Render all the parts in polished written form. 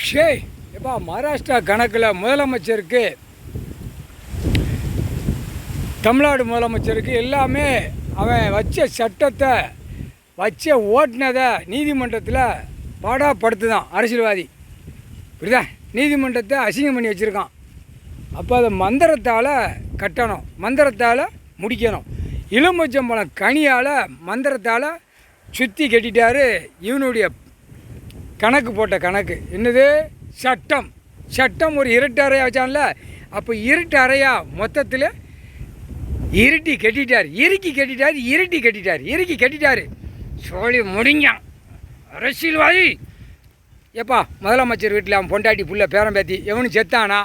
ஷே எப்பா மகாராஷ்டிரா கணக்கில் முதலமைச்சருக்கு தமிழ்நாடு முதலமைச்சருக்கு எல்லாமே அவன் வச்ச சட்டத்தை வச்ச ஓட்டினதை நீதிமன்றத்தில் பாடாப்படுத்துதான் அரசியல்வாதி. புரியுதா? நீதிமன்றத்தை அசிங்கம் பண்ணி வச்சுருக்கான். அப்போ அதை மந்திரத்தால் கட்டணும், மந்திரத்தால் முடிக்கணும். எலுமிச்சம்பழம் கனியால் மந்திரத்தால் சுற்றி கட்டிட்டாரு. இவனுடைய கணக்கு போட்ட கணக்கு என்னது? சட்டம். சட்டம் ஒரு இருட்டு அறையா வச்சான்ல, அப்போ இருட்டு அறையா மொத்தத்தில் இருட்டி கட்டிட்டார், இறுக்கி கட்டிட்டார், இறுக்கி கட்டிட்டார். சொல்லி முடிஞ்சான் அரசியல்வாதி. எப்பா முதலமைச்சர் வீட்டில் அவன் பொண்டாட்டி புள்ள பேரம் பேத்தி எவனு செத்தானா,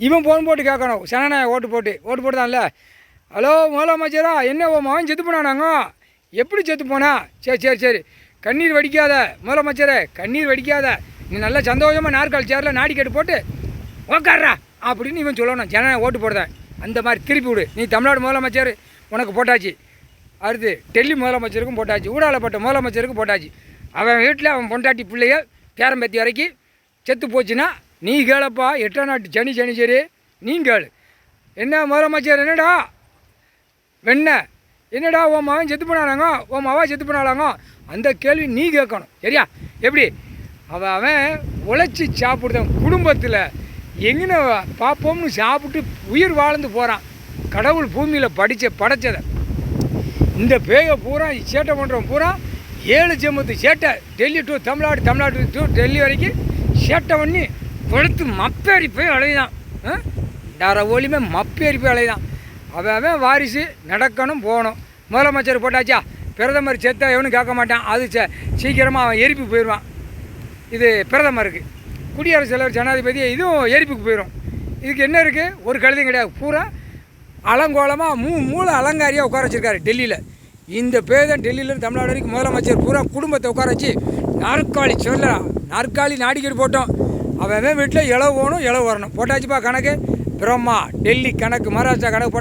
இவன் ஃபோன் போட்டு கேட்கணும். சனநாயகம் ஓட்டு போட்டுதான்ல. ஹலோ முதலமைச்சரா, என்ன ஓ மகன் செத்து போனானாங்க? எப்படி செத்து போனா? சரி கண்ணீர் வடிக்காத முதலமைச்சரே, கண்ணீர் வடிக்காத. நீ நல்லா சந்தோஷமாக நாற்காலி சேரில் நாடி கேட்டு போட்டு உக்காடுறா அப்படின்னு இவன் சொல்லணும். ஜனநாயகம் ஓட்டு போடுறேன் அந்த மாதிரி திருப்பி விடு. நீ தமிழ்நாடு முதலமைச்சர் உனக்கு போட்டாச்சு, அடுத்து டெல்லி முதலமைச்சருக்கும் போட்டாச்சு, ஊடாலப்பட்ட முதலமைச்சருக்கும் போட்டாச்சு. அவன் வீட்டில் அவன் பொண்டாட்டி பிள்ளைய பேரம்பேத்தி வரைக்கும் செத்து போச்சுன்னா நீ கேளப்பா. 8ஆம் நாட்டு சனி சரி நீ கேளு. என்ன முதலமைச்சர், என்னடா வெண்ண, என்னடா உன் மகன் செத்து போனானாங்க, உன் மவா செத்து போனாலாங்க, அந்த கேள்வி நீ கேட்கணும். சரியா? எப்படி அவன் உழைச்சி சாப்பிடுதான் குடும்பத்தில் எங்கன்னு பார்ப்போம்னு சாப்பிட்டு உயிர் வாழ்ந்து போகிறான். கடவுள் பூமியில் படைச்சதை இந்த பேயை பூரா சேட்டை பண்ணுறவன் பூரா 7 ஜென்மத்து சேட்டை. டெல்லி டு தமிழ்நாடு, தமிழ்நாடு டு டெல்லி வரைக்கும் சேட்டை பண்ணி கொளுத்து மப்பேறி போய் அலைதான். டர ஒளியுமே மப்பேறி போய் அலைதான். அவன் வாரிசு நடக்கணும், போகணும். முதலமைச்சர் போட்டாச்சா, பிரதமர் செத்தா எவனும் கேட்க மாட்டான். அது சீக்கிரமாக அவன் எரிப்பு போயிடுவான். இது பிரதமருக்கு. குடியரசுத் தலைவர் ஜனாதிபதி இதுவும் எரிப்புக்கு போயிடும். இதுக்கு என்ன இருக்குது? ஒரு கழுதையும் கிடையாது. பூரா அலங்கோலமாக மூளை அலங்காரியாக உட்கார வச்சிருக்காரு டெல்லியில். இந்த பேர் தான் டெல்லியில் தமிழ்நாடு வரைக்கும் முதலமைச்சர் பூரா குடும்பத்தை உட்கார வச்சு நாற்காலி சொல்லலாம். நாற்காலி நாடிக்கடி போட்டோம். அவன் வீட்டில் இளவு போகணும், இளவு வரணும். போட்டாச்சுப்பா கணக்கு. பிரம்மா டெல்லி கணக்கு, மகாராஷ்டிரா கணக்கு